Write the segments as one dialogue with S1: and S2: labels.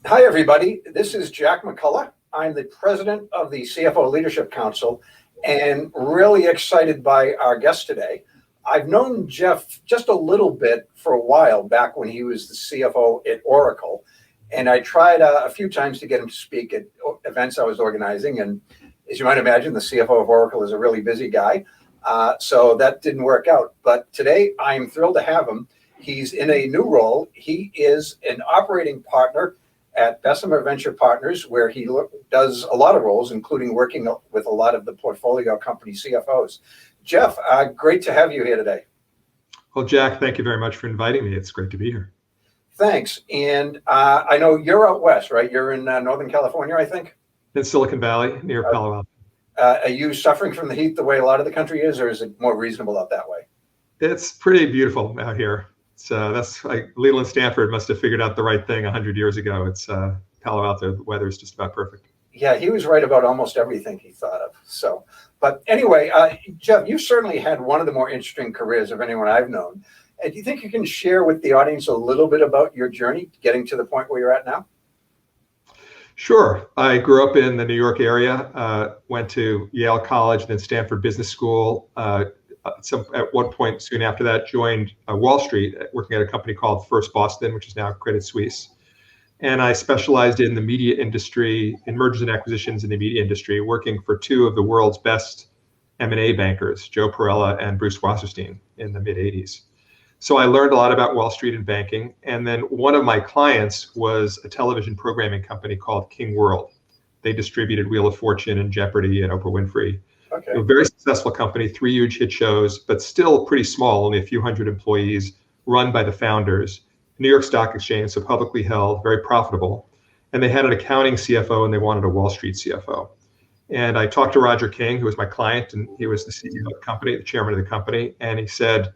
S1: Hi, everybody. This is Jack McCullough. I'm the president of the CFO Leadership Council and really excited by our guest today. I've known Jeff just a little bit for a while back when he was the CFO at Oracle. And I tried a few times to get him to speak at events I was organizing. And as you might imagine, the CFO of Oracle is a really busy guy. So that didn't work out. But today I'm thrilled to have him. He's in a new role. He is an operating partner at Bessemer Venture Partners, where he does a lot of roles, including working with a lot of the portfolio company CFOs. Jeff, great to have you here today.
S2: Well, Jack, thank you very much for inviting me. It's great to be here.
S1: Thanks. And I know you're out west, right? You're in Northern California, I think?
S2: In Silicon Valley, near Palo Alto.
S1: Are you suffering from the heat the way a lot of the country is, or is it more reasonable out that way?
S2: It's pretty beautiful out here. So that's like Leland Stanford must have figured out the right thing 100 years ago. It's Palo Alto. The weather is just about perfect.
S1: Yeah, he was right about almost everything he thought of. So, but anyway, Jeff, you've certainly had one of the more interesting careers of anyone I've known. Do you think you can share with the audience a little bit about your journey getting to the point where you're at now?
S2: Sure. I grew up in the New York area, went to Yale College, then Stanford Business School. So at one point soon after that, joined Wall Street, working at a company called First Boston, which is now Credit Suisse. And I specialized in the media industry, in mergers and acquisitions in the media industry, working for two of the world's best M&A bankers, Joe Perella and Bruce Wasserstein, in the mid-'80s. So I learned a lot about Wall Street and banking. And then one of my clients was a television programming company called King World. They distributed Wheel of Fortune and Jeopardy and Oprah Winfrey.
S1: Okay.
S2: A very successful company, 3 huge hit shows, but still pretty small, only a few hundred employees, run by the founders. New York Stock Exchange, so publicly held, very profitable. And they had an accounting CFO and they wanted a Wall Street CFO. And I talked to Roger King, who was my client, and he was the CEO of the company, the chairman of the company. And he said,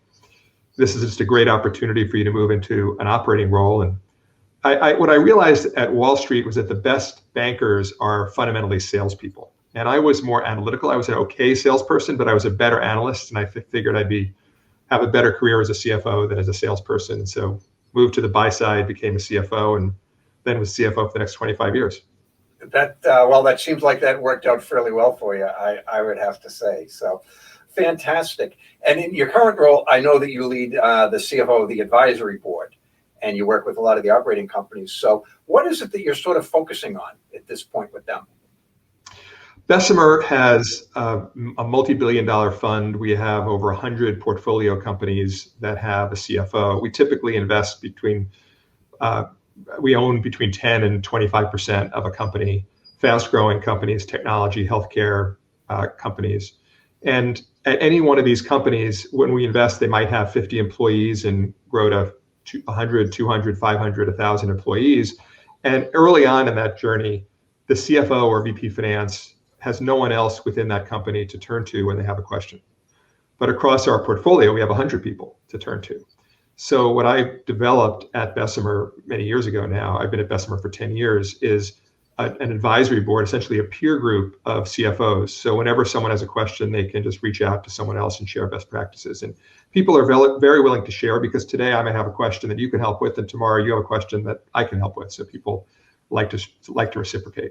S2: this is just a great opportunity for you to move into an operating role. And what I realized at Wall Street was that the best bankers are fundamentally salespeople. And I was more analytical. I was an okay salesperson, but I was a better analyst. And I figured I'd have a better career as a CFO than as a salesperson. So moved to the buy side, became a CFO, and then was CFO for the next 25 years.
S1: That seems like that worked out fairly well for you, I would have to say. So fantastic. And in your current role, I know that you lead the CFO of the advisory board, and you work with a lot of the operating companies. So what is it that you're sort of focusing on at this point with them?
S2: Bessemer has a multi-billion-dollar fund. We have over 100 portfolio companies that have a CFO. We typically invest we own between 10 and 25% of a company, fast-growing companies, technology, healthcare companies. And at any one of these companies, when we invest, they might have 50 employees and grow to 100, 200, 500, 1,000 employees. And early on in that journey, the CFO or VP Finance has no one else within that company to turn to when they have a question. But across our portfolio, we have 100 people to turn to. So what I developed at Bessemer many years ago now, I've been at Bessemer for 10 years, is an advisory board, essentially a peer group of CFOs. So whenever someone has a question, they can just reach out to someone else and share best practices. And people are very willing to share, because today I might have a question that you can help with, and tomorrow you have a question that I can help with. So people like to reciprocate.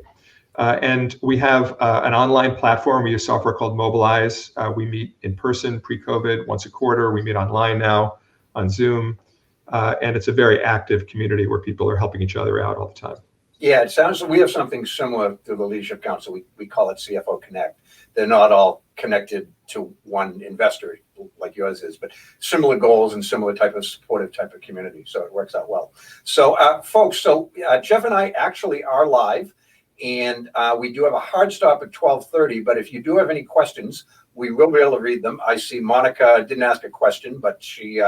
S2: And we have an online platform. We use software called Mobilize. We meet in person pre-COVID once a quarter. We meet online now on Zoom. And it's a very active community where people are helping each other out all the time.
S1: Yeah, it sounds we have something similar to the Leadership Council. We call it CFO Connect. They're not all connected to one investor like yours is, but similar goals and similar type of supportive type of community. So it works out well. So folks, Jeff and I actually are live. And we do have a hard stop at 12:30, but if you do have any questions, we will be able to read them. I see Monica didn't ask a question, but she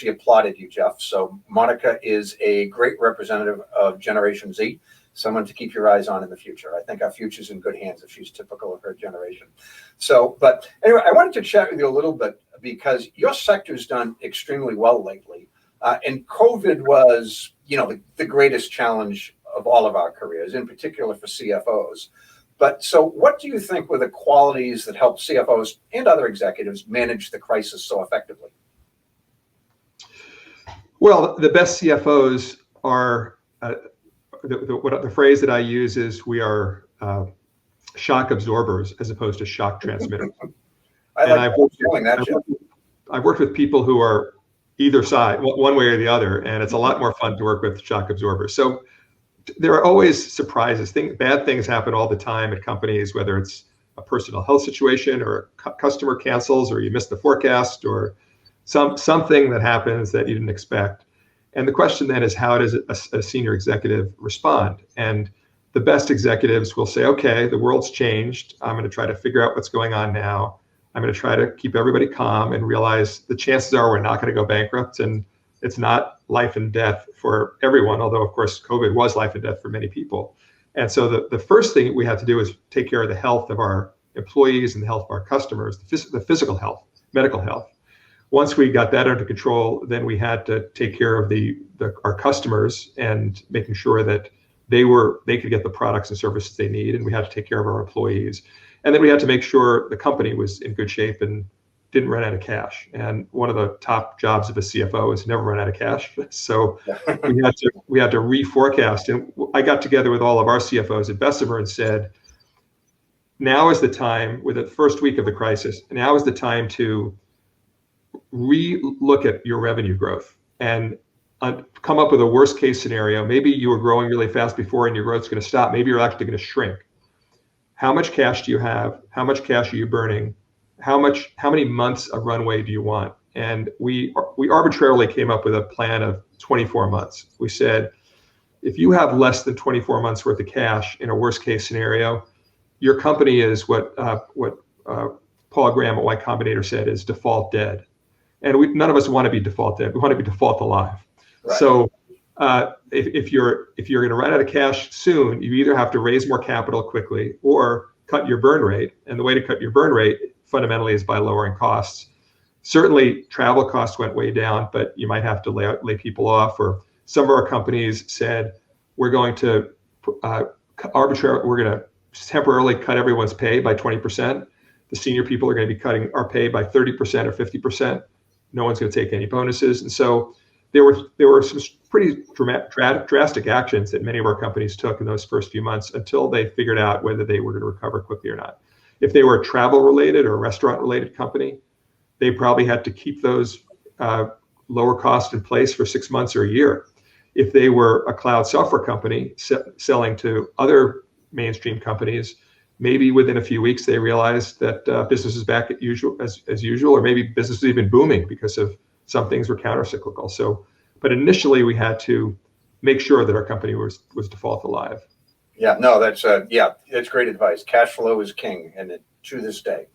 S1: applauded you, Jeff. So Monica is a great representative of Generation Z, someone to keep your eyes on in the future. I think our future's in good hands if she's typical of her generation. So, but anyway, I wanted to chat with you a little bit because your sector's done extremely well lately. And COVID was, the greatest challenge of all of our careers, in particular for CFOs. But so what do you think were the qualities that helped CFOs and other executives manage the crisis so effectively?
S2: Well, the best CFOs are the phrase that I use is we are shock absorbers as opposed to shock transmitters.
S1: I
S2: And
S1: like feeling that, Jeff.
S2: I've worked with people who are either side, one way or the other, and it's a lot more fun to work with shock absorbers. So there are always surprises. Bad things happen all the time at companies, whether it's a personal health situation or a customer cancels or you miss the forecast or something that happens that you didn't expect. And the question then is, how does a senior executive respond? And the best executives will say, okay, the world's changed. I'm going to try to figure out what's going on now. I'm going to try to keep everybody calm and realize the chances are we're not going to go bankrupt, and it's not life and death for everyone, although of course COVID was life and death for many people. And so the first thing we had to do is take care of the health of our employees and the health of our customers, the physical health, medical health. Once we got that under control, then we had to take care of our customers and making sure that they could get the products and services they need, and we had to take care of our employees. And then we had to make sure the company was in good shape and didn't run out of cash. And one of the top jobs of a CFO is never run out of cash. So we had to reforecast. And I got together with all of our CFOs at Bessemer and said, now is the time, with the first week of the crisis, now is the time to re-look at your revenue growth and come up with a worst case scenario. Maybe you were growing really fast before and your growth's going to stop. Maybe you're actually going to shrink. How much cash do you have? How much cash are you burning? How many months of runway do you want? And we arbitrarily came up with a plan of 24 months. We said, if you have less than 24 months worth of cash in a worst case scenario, your company is what Paul Graham at Y Combinator said is default dead. And none of us want to be default dead. We want to be default alive. Right. So if you're going to run out of cash soon, you either have to raise more capital quickly or cut your burn rate. And the way to cut your burn rate fundamentally is by lowering costs. Certainly, travel costs went way down, but you might have to lay people off. Or some of our companies said, we're going to temporarily cut everyone's pay by 20%. The senior people are going to be cutting our pay by 30% or 50%. No one's going to take any bonuses. And so there were some pretty drastic actions that many of our companies took in those first few months until they figured out whether they were going to recover quickly or not. If they were a travel related or restaurant related company, they probably had to keep those lower costs in place for 6 months or a year. If they were a cloud software company selling to other mainstream companies, maybe within a few weeks they realized that business is back as usual, or maybe business is even booming because of some things were counter-cyclical. So, but initially we had to make sure that our company was default alive.
S1: Yeah, no, that's great advice. Cash flow is king, and to this day,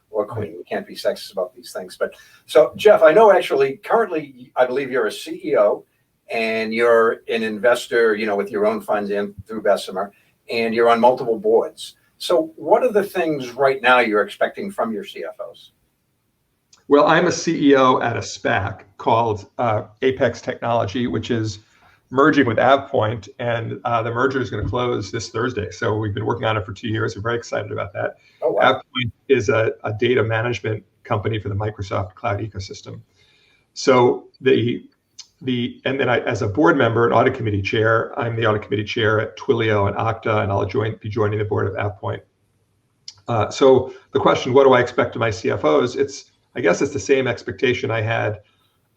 S1: or queen. We can't be sexist about these things. But so, Jeff, I know actually currently, I believe you're a CEO and you're an investor, with your own funds in through Bessemer, and you're on multiple boards. So what are the things right now you're expecting from your CFOs?
S2: Well, I'm a CEO at a SPAC called Apex Technology, which is merging with AvePoint, and the merger is going to close this Thursday. So we've been working on it for 2 years. We're very excited about that. Oh, wow. AvePoint is a data management company for the Microsoft cloud ecosystem. So and then as a board member and audit committee chair, I'm the audit committee chair at Twilio and Okta, and I'll be joining the board of AvePoint. So the question, what do I expect of my CFOs? I guess it's the same expectation I had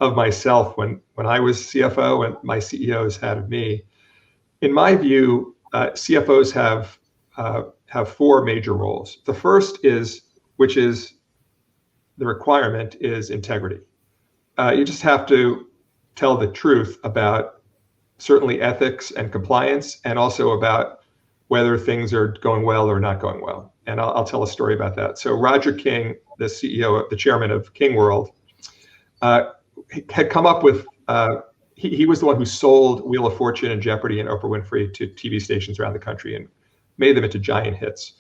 S2: of myself when I was CFO and my CEOs had of me. In my view, CFOs have four major roles. The first which is the requirement, is integrity. You just have to tell the truth about certainly ethics and compliance, and also about whether things are going well or not going well. And I'll tell a story about that. So Roger King, the CEO, the chairman of King World, had come up with, he was the one who sold Wheel of Fortune and Jeopardy and Oprah Winfrey to TV stations around the country and made them into giant hits.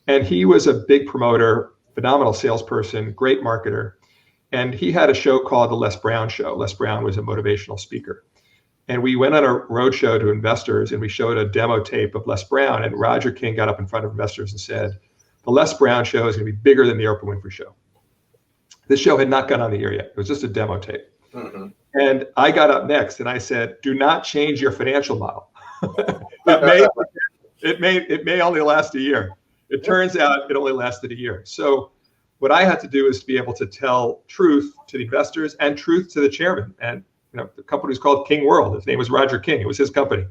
S2: And he was a big promoter, phenomenal salesperson, great marketer. And he had a show called The Les Brown Show. Les Brown was a motivational speaker. And we went on a roadshow to investors and we showed a demo tape of Les Brown. And Roger King got up in front of investors and said, the Les Brown Show is going to be bigger than the Oprah Winfrey Show. This show had not gone on the air yet. It was just a demo tape. Mm-hmm. And I got up next and I said, do not change your financial model. it may it may only last a year. It turns out it only lasted a year. So what I had to do is to be able to tell truth to the investors and truth to the chairman. And the company was called King World. His name was Roger King. It was his company.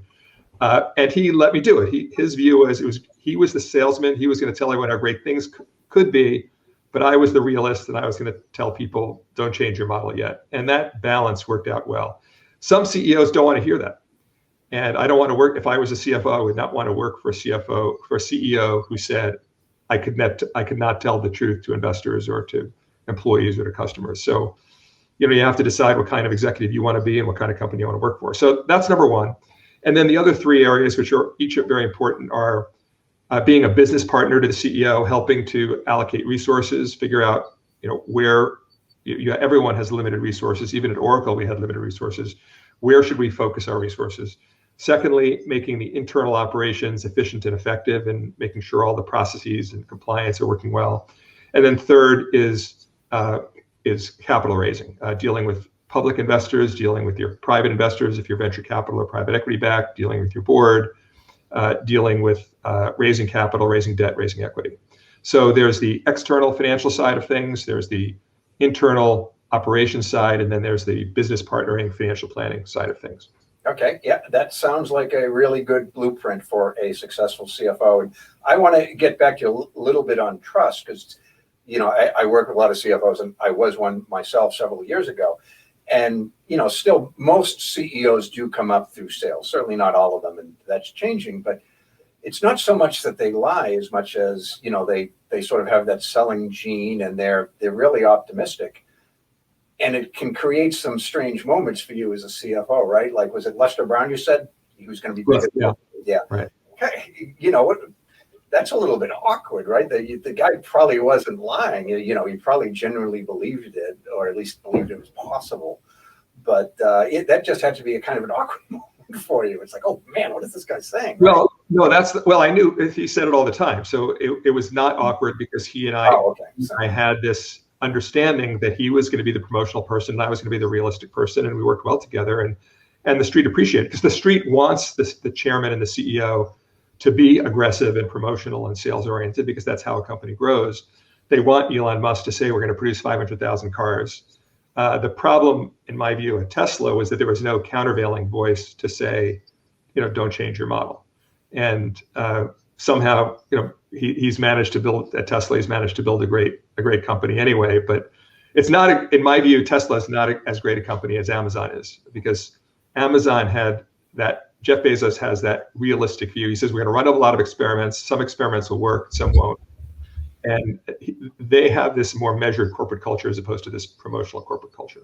S2: And he let me do it. His view was he was the salesman. He was going to tell everyone how great things could be, but I was the realist, and I was going to tell people, don't change your model yet. And that balance worked out well. Some CEOs don't want to hear that. And I don't want to work, if I was a CFO, I would not want to work for a CEO who said, I could not tell the truth to investors or to employees or to customers. So, you have to decide what kind of executive you want to be and what kind of company you want to work for. So that's number one. And then the other three areas, which are each very important, are being a business partner to the CEO, helping to allocate resources, figure out, where everyone has limited resources. Even at Oracle, we had limited resources. Where should we focus our resources? Secondly, making the internal operations efficient and effective and making sure all the processes and compliance are working well. And then third is capital raising, dealing with public investors, dealing with your private investors, if you're venture capital or private equity backed, dealing with your board, dealing with raising capital, raising debt, raising equity. So there's the external financial side of things, there's the internal operations side, and then there's the business partnering, financial planning side of things.
S1: Okay, yeah, that sounds like a really good blueprint for a successful CFO. And I want to get back to you a little bit on trust because, I work with a lot of CFOs, and I was one myself several years ago. And, still most CEOs do come up through sales, certainly not all of them, and that's changing. But it's not so much that they lie as much as, they sort of have that selling gene, and they're really optimistic. And it can create some strange moments for you as a CFO, right? Like, was it Lester Brown you said he was going to be big?
S2: Yeah. Right.
S1: Okay. That's a little bit awkward, right? The guy probably wasn't lying. He probably genuinely believed it, or at least believed it was possible. But that just had to be a kind of an awkward moment for you. It's like, oh man, what is this guy saying?
S2: Well, no, I knew he said it all the time. So it was not awkward because he and I had this understanding that he was going to be the promotional person and I was going to be the realistic person, and we worked well together, and the street appreciated it because the street wants the chairman and the CEO to be aggressive and promotional and sales oriented because that's how a company grows. They want Elon Musk to say we're going to produce 500,000 cars. The problem, in my view, at Tesla was that there was no countervailing voice to say, don't change your model. And somehow, he's managed to build at Tesla. He's managed to build a great company anyway. But it's not, in my view, Tesla is not as great a company as Amazon is, because Amazon had that. Jeff Bezos has that realistic view. He says we're going to run a lot of experiments. Some experiments will work, some won't. And they have this more measured corporate culture as opposed to this promotional corporate culture.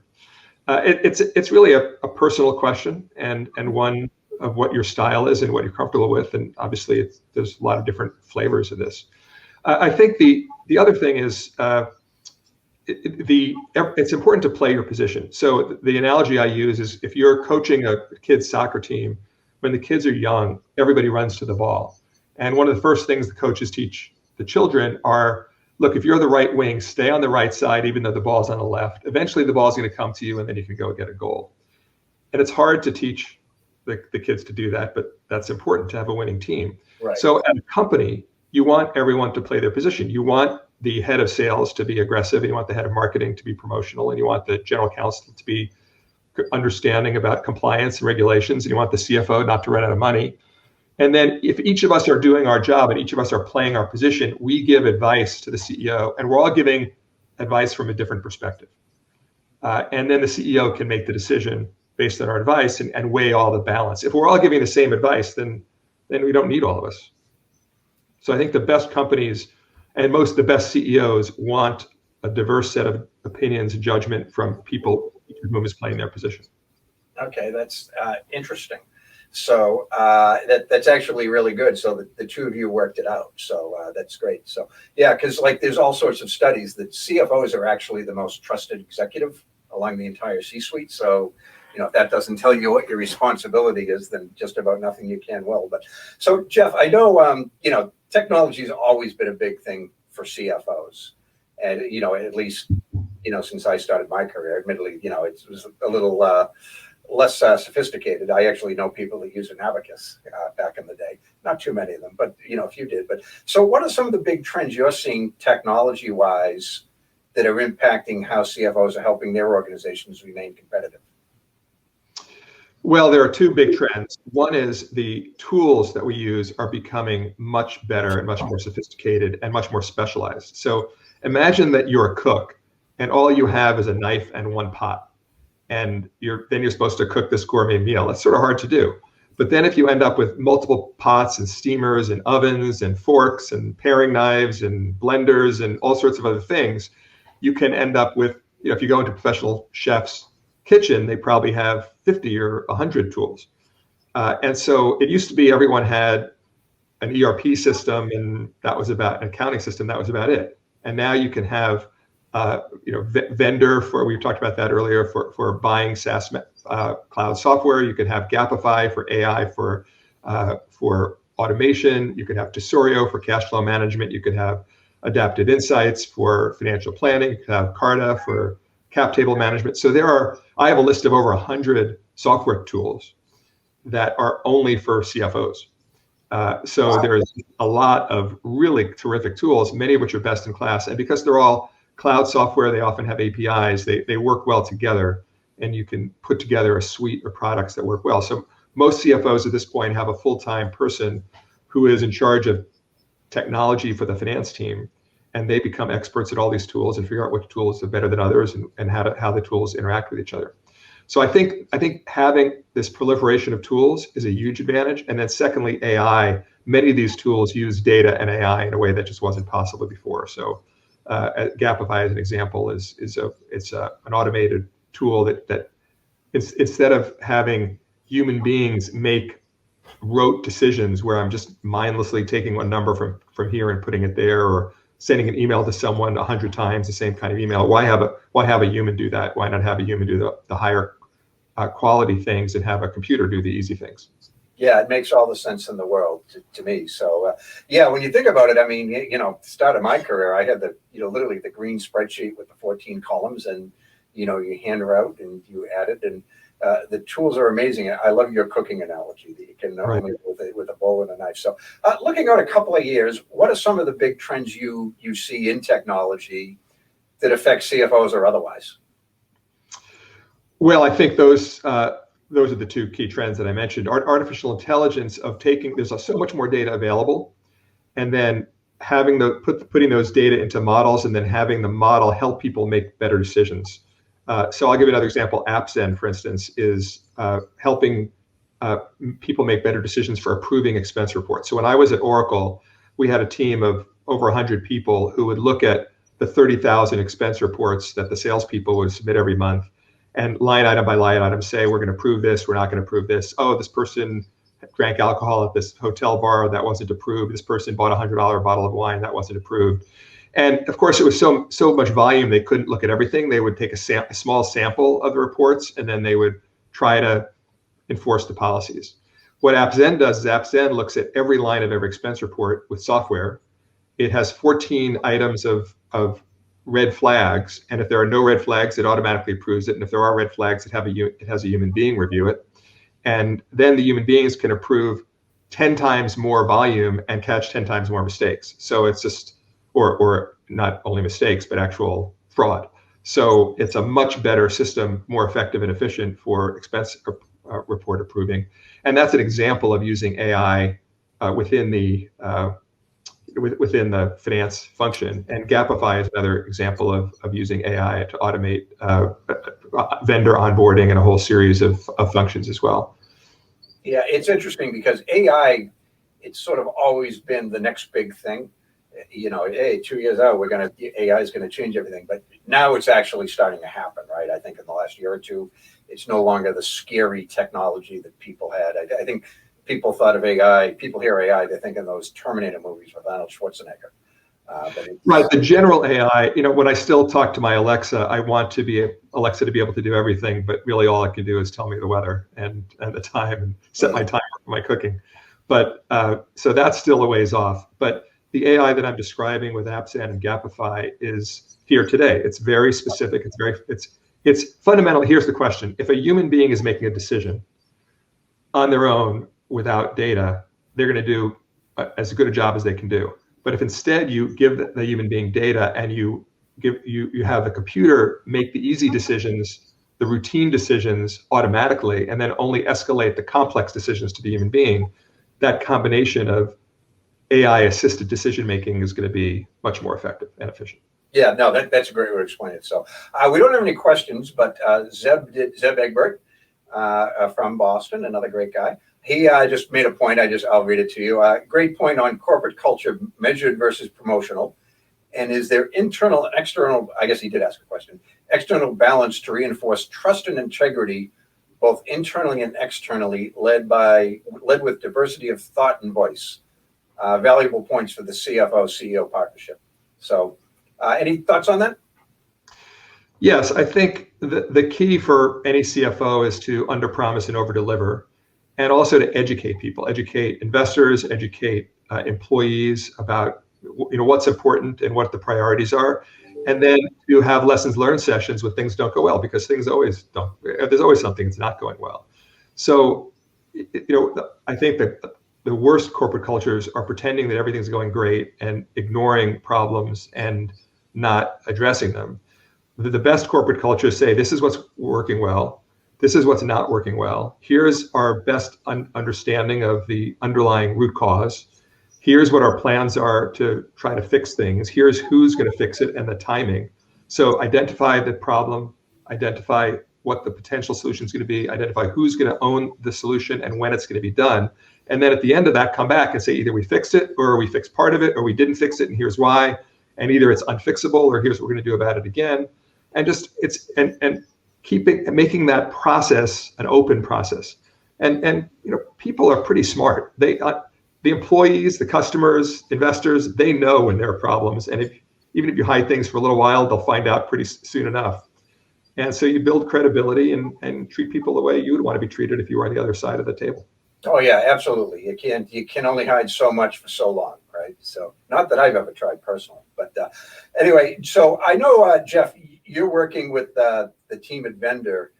S2: It's really a personal question and one of what your style is and what you're comfortable with. And obviously, there's a lot of different flavors of this. I think the other thing is it's important to play your position. So the analogy I use is if you're coaching a kid's soccer team, when the kids are young, everybody runs to the ball. And one of the first things the coaches teach the children are, look, if you're the right wing, stay on the right side, even though the ball's on the left. Eventually the ball's going to come to you and then you can go get a goal. And it's hard to teach the kids to do that, but that's important to have a winning team.
S1: Right.
S2: So at a company, you want everyone to play their position. You want the head of sales to be aggressive, and you want the head of marketing to be promotional, and you want the general counsel to be understanding about compliance and regulations, and you want the CFO not to run out of money. And then if each of us are doing our job and each of us are playing our position, we give advice to the CEO, and we're all giving advice from a different perspective. And then the CEO can make the decision based on our advice and weigh all the balance. If we're all giving the same advice, then we don't need all of us. So I think the best companies and most of the best CEOs want a diverse set of opinions and judgment from people who is playing their position.
S1: Okay, that's interesting. So that's actually really good. So the two of you worked it out. So that's great. So yeah, because there's all sorts of studies that CFOs are actually the most trusted executive along the entire C-suite. So if that doesn't tell you what your responsibility is, then just about nothing you can will. But so Jeff, I know technology has always been a big thing for CFOs, and at least since I started my career. Admittedly, it was a little less sophisticated. I actually know people that use an abacus back in the day. Not too many of them, but a few did. But so, what are some of the big trends you're seeing technology-wise that are impacting how CFOs are helping their organizations remain competitive?
S2: Well, there are two big trends. One is the tools that we use are becoming much better and much more sophisticated and much more specialized. So imagine that you're a cook and all you have is a knife and one pot. And then you're supposed to cook this gourmet meal. That's sort of hard to do. But then if you end up with multiple pots and steamers and ovens and forks and paring knives and blenders and all sorts of other things, you can end up with, if you go into professional chefs' kitchen, they probably have 50 or 100 tools. And so it used to be everyone had an ERP system and that was about an accounting system, that was about it. And now you can have vendor for, we talked about that earlier, for buying SaaS cloud software. You could have Gapify for AI for automation. You could have Tesorio for cash flow management. You could have Adaptive Insights for financial planning. You could have Carta for cap table management. So I have a list of over 100 software tools that are only for CFOs. So there's a lot of really terrific tools, many of which are best in class. And because they're all cloud software, they often have APIs, they work well together, and you can put together a suite of products that work well. So most CFOs at this point have a full-time person who is in charge of technology for the finance team, and they become experts at all these tools and figure out which tools are better than others and how the tools interact with each other. So I think having this proliferation of tools is a huge advantage. And then secondly, AI, many of these tools use data and AI in a way that just wasn't possible before. So Gapify, as an example, it's an automated tool that instead of having human beings make rote decisions where I'm just mindlessly taking one number from here and putting it there, or sending an email to someone 100 times the same kind of email. Why have a human do that? Why not have a human do the higher quality things and have a computer do the easy things?
S1: Yeah, it makes all the sense in the world to me. So when you think about it, I mean, start of my career, I had literally the green spreadsheet with the 14 columns, and you hand her out and you add it, and the tools are amazing. I love your cooking analogy that you can only with a bowl and a knife. So looking out a couple of years, what are some of the big trends you see in technology that affect CFOs or otherwise?
S2: Well, I think those are the two key trends that I mentioned. Artificial intelligence there's so much more data available, and then putting those data into models and then having the model help people make better decisions. So I'll give you another example. AppZen, for instance, is helping people make better decisions for approving expense reports. So when I was at Oracle, we had a team of over 100 people who would look at the 30,000 expense reports that the salespeople would submit every month, and line item by line item say, we're going to approve this, we're not going to approve this. Oh, this person drank alcohol at this hotel bar, that wasn't approved. This person bought a $100 bottle of wine, that wasn't approved. And of course, it was so much volume, they couldn't look at everything. They would take a small sample of the reports, and then they would try to enforce the policies. What AppZen does is AppZen looks at every line of every expense report with software. It has 14 items of red flags, and if there are no red flags, it automatically approves it. And if there are red flags, it has a human being review it. And then the human beings can approve 10 times more volume and catch 10 times more mistakes. So it's just, or not only mistakes, but actual fraud. So it's a much better system, more effective and efficient for expense report approving. And that's an example of using AI within the finance function. And Gapify is another example of using AI to automate vendor onboarding and a whole series of functions as well.
S1: Yeah, it's interesting because AI, it's sort of always been the next big thing. Hey, 2 years out, AI is going to change everything. But now it's actually starting to happen, right? I think in the last year or two, it's no longer the scary technology that people had. I think people thought of AI, people hear AI, they think in those Terminator movies with Arnold Schwarzenegger.
S2: Right, the general AI, when I still talk to my Alexa, I want Alexa to be able to do everything, but really all it can do is tell me the weather and the time and set my timer for my cooking. But so that's still a ways off. But the AI that I'm describing with AppZen and Gapify is here today. It's very specific. it's fundamental. Here's the question. If a human being is making a decision on their own without data, they're going to do as good a job as they can do. But if instead you give the human being data and you have the computer make the easy decisions, the routine decisions automatically, and then only escalate the complex decisions to the human being, that combination of AI assisted decision making is going to be much more effective and efficient.
S1: Yeah, no, that's a great way to explain it. So we don't have any questions, but Zeb Egbert from Boston, another great guy. He just made a point. I'll read it to you. Great point on corporate culture measured versus promotional. And is there internal and external, I guess he did ask a question, external balance to reinforce trust and integrity, both internally and externally, led with diversity of thought and voice? Valuable points for the CFO-CEO partnership. So any thoughts on that?
S2: Yes, I think the key for any CFO is to underpromise and overdeliver, and also to educate people, educate investors, educate employees about what's important and what the priorities are, and then to have lessons learned sessions when things don't go well, because things always don't. There's always something that's not going well. So, I think that the worst corporate cultures are pretending that everything's going great and ignoring problems and not addressing them. The best corporate cultures say, this is what's working well, this is what's not working well. Here's our best understanding of the underlying root cause. Here's what our plans are to try to fix things. Here's who's going to fix it and the timing. So identify the problem, identify what the potential solution is going to be, identify who's going to own the solution and when it's going to be done. And then at the end of that, come back and say, either we fixed it or we fixed part of it, or we didn't fix it and here's why. And either it's unfixable or here's what we're going to do about it again. And making that process an open process. And people are pretty smart. The employees, the customers, investors, they know when there are problems. And even if you hide things for a little while, they'll find out pretty soon enough. And so you build credibility and treat people the way you would want to be treated if you were on the other side of the table.
S1: Oh yeah, absolutely. You can only hide so much for so long, right? So not that I've ever tried personally, but anyway. So I know, Jeff, you're working with the team at Vendor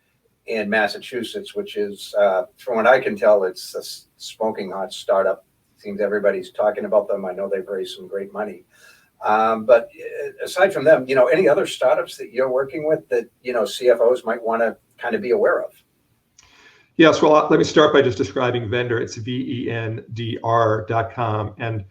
S1: in Massachusetts, which is, from what I can tell, it's a smoking hot startup. Seems everybody's talking about them. I know they've raised some great money. But aside from them, any other startups that you're working with that, CFOs might want to kind of be aware of?
S2: Yes, well, let me start by just describing Vendor. It's vendr.com. And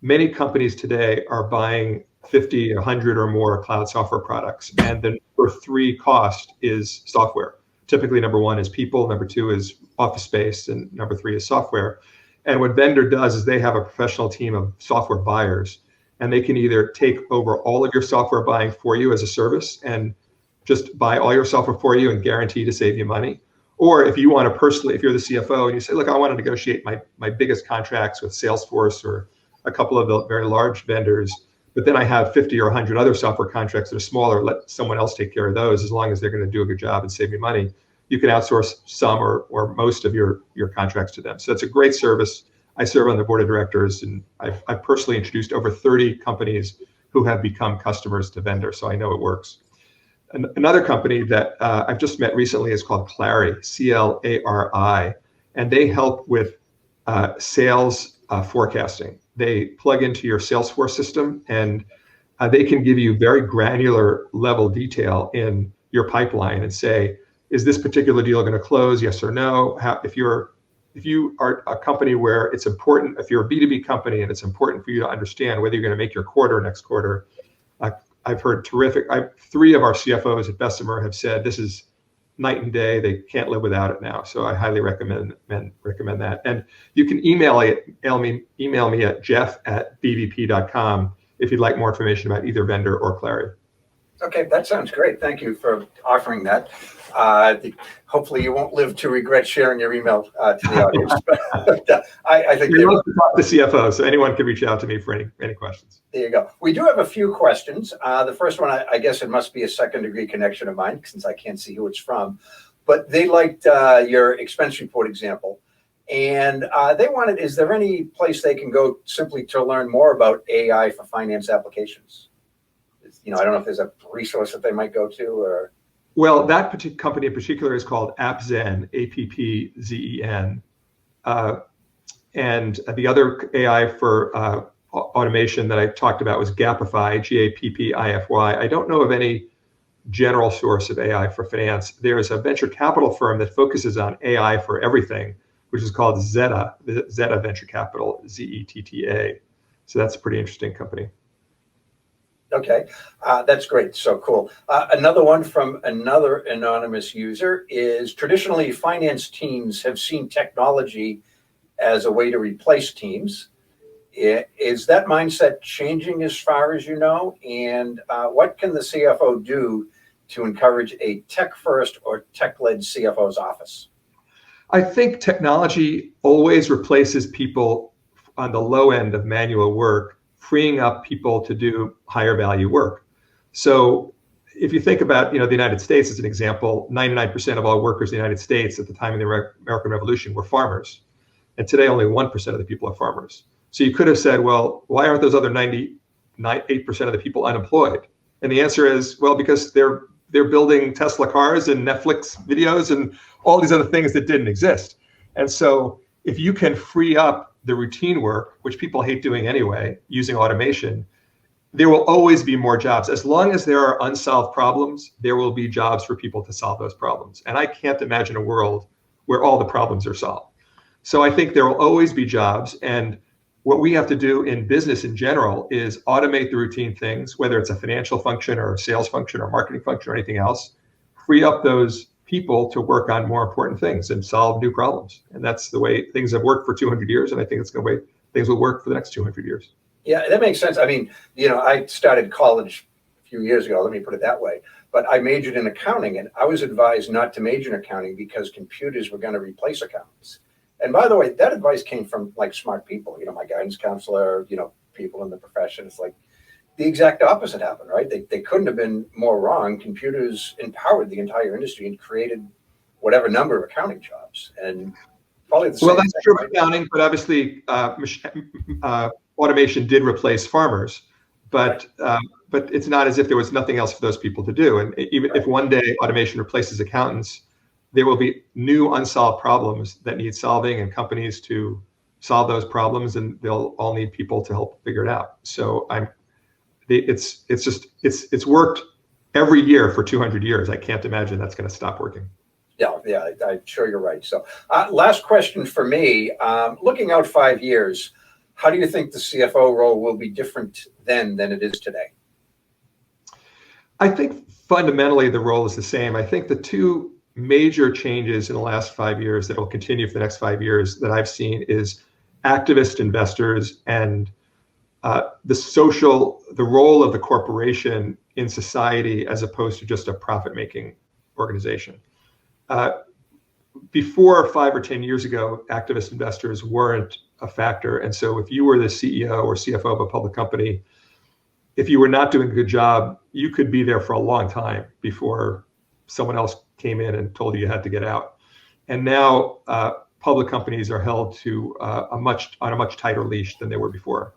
S2: many companies today are buying 50, 100 or more cloud software products. And the number 3 cost is software. Typically, number 1 is people, number 2 is office space, and number 3 is software. And what Vendor does is they have a professional team of software buyers, and they can either take over all of your software buying for you as a service and just buy all your software for you and guarantee to save you money. Or if you want to personally, if you're the CFO and you say, look, I want to negotiate my biggest contracts with Salesforce or a couple of the very large vendors, but then I have 50 or 100 other software contracts that are smaller, let someone else take care of those as long as they're going to do a good job and save me money. You can outsource some or most of your contracts to them. So it's a great service. I serve on the board of directors, and I've personally introduced over 30 companies who have become customers to Vendor, so I know it works. Another company that I've just met recently is called Clari, CLARI, and they help with sales forecasting. They plug into your Salesforce system, and they can give you very granular level detail in your pipeline and say, is this particular deal going to close? Yes or no? If you are a company where it's important, if you're a B2B company and it's important for you to understand whether you're going to make your quarter next quarter, I've heard terrific. 3 of our CFOs at Bessemer have said this is night and day. They can't live without it now. So I highly recommend that. And you can email me at jeff@bvp.com if you'd like more information about either Vendor or Clari.
S1: Okay, that sounds great. Thank you for offering that. Hopefully you won't live to regret sharing your email to the audience. But I think
S2: we love to talk to CFO, so anyone can reach out to me for any questions.
S1: There you go. We do have a few questions. The first one, I guess it must be a second-degree connection of mine since I can't see who it's from. But they liked your expense report example. And they wanted, is there any place they can go simply to learn more about AI for finance applications? I don't know if there's a resource that they might go to or...
S2: Well, that particular company in particular is called AppZen, AppZen. And the other AI for automation that I talked about was Gapify, Gappify. I don't know of any general source of AI for finance. There's a venture capital firm that focuses on AI for everything, which is called Zeta Venture Capital, Zetta. So that's a pretty interesting company.
S1: Okay, that's great. So cool. Another one from another anonymous user is traditionally finance teams have seen technology as a way to replace teams. Is that mindset changing as far as you know? And what can the CFO do to encourage a tech-first or tech-led CFO's office?
S2: I think technology always replaces people on the low end of manual work, freeing up people to do higher value work. So if you think about, the United States as an example, 99% of all workers in the United States at the time of the American Revolution were farmers. And today only 1% of the people are farmers. So you could have said, well, why aren't those other 98% of the people unemployed? And the answer is, well, because they're building Tesla cars and Netflix videos and all these other things that didn't exist. And so if you can free up the routine work, which people hate doing anyway, using automation, there will always be more jobs. As long as there are unsolved problems, there will be jobs for people to solve those problems. And I can't imagine a world where all the problems are solved. So I think there will always be jobs. And what we have to do in business in general is automate the routine things, whether it's a financial function or a sales function or marketing function or anything else, free up those people to work on more important things and solve new problems. And that's the way things have worked for 200 years. And I think it's the way things will work for the next 200 years.
S1: Yeah, that makes sense. I mean, I started college a few years ago, let me put it that way, but I majored in accounting, and I was advised not to major in accounting because computers were going to replace accountants. And by the way, that advice came from like smart people, my guidance counselor, people in the profession. It's like the exact opposite happened, right? They couldn't have been more wrong. Computers empowered the entire industry and created whatever number of accounting jobs. And probably the same.
S2: Well, that's
S1: thing,
S2: true
S1: right?
S2: for accounting, but obviously automation did replace farmers, but it's not as if there was nothing else for those people to do. And even if one day automation replaces accountants, there will be new unsolved problems that need solving and companies to solve those problems, and they'll all need people to help figure it out. So it's worked every year for 200 years. I can't imagine that's going to stop working.
S1: Yeah, I'm sure you're right. So last question for me, looking out 5 years, how do you think the CFO role will be different then than it is today?
S2: I think fundamentally the role is the same. I think the two major changes in the last 5 years that will continue for the next 5 years that I've seen is activist investors and the role of the corporation in society as opposed to just a profit-making organization. Before 5 or 10 years ago, activist investors weren't a factor. And so if you were the CEO or CFO of a public company, if you were not doing a good job, you could be there for a long time before someone else came in and told you had to get out. And now public companies are held to on a much tighter leash than they were before.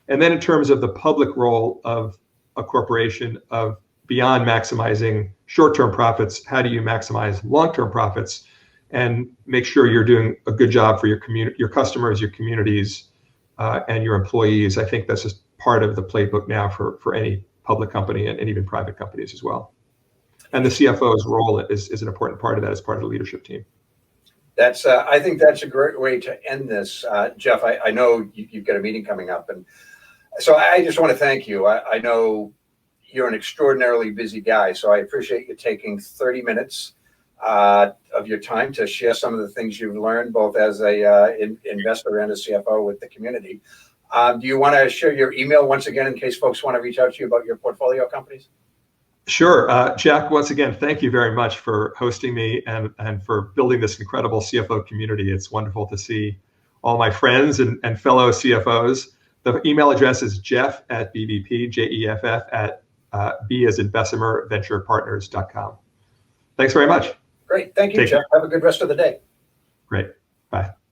S2: And then in terms of the public role of a corporation, of beyond maximizing short-term profits, how do you maximize long-term profits and make sure you're doing a good job for your community, your customers, your communities, and your employees? I think that's just part of the playbook now for any public company and even private companies as well. And the CFO's role is an important part of that as part of the leadership team.
S1: That's I think that's a great way to end this. Jeff, I know you've got a meeting coming up, and so I just want to thank you. I know you're an extraordinarily busy guy, so I appreciate you taking 30 minutes of your time to share some of the things you've learned, both as a investor and a CFO with the community. Do you want to share your email once again in case folks want to reach out to you about your portfolio companies?
S2: Sure. Jack, once again, thank you very much for hosting me and for building this incredible CFO community. It's wonderful to see all my friends and fellow CFOs. The email address is jeff@bvp, Jeff B as in Bessemer, venturepartners.com. Thanks very much.
S1: Great. Thank you, Jeff. Have a good rest of the day.
S2: Great. Bye.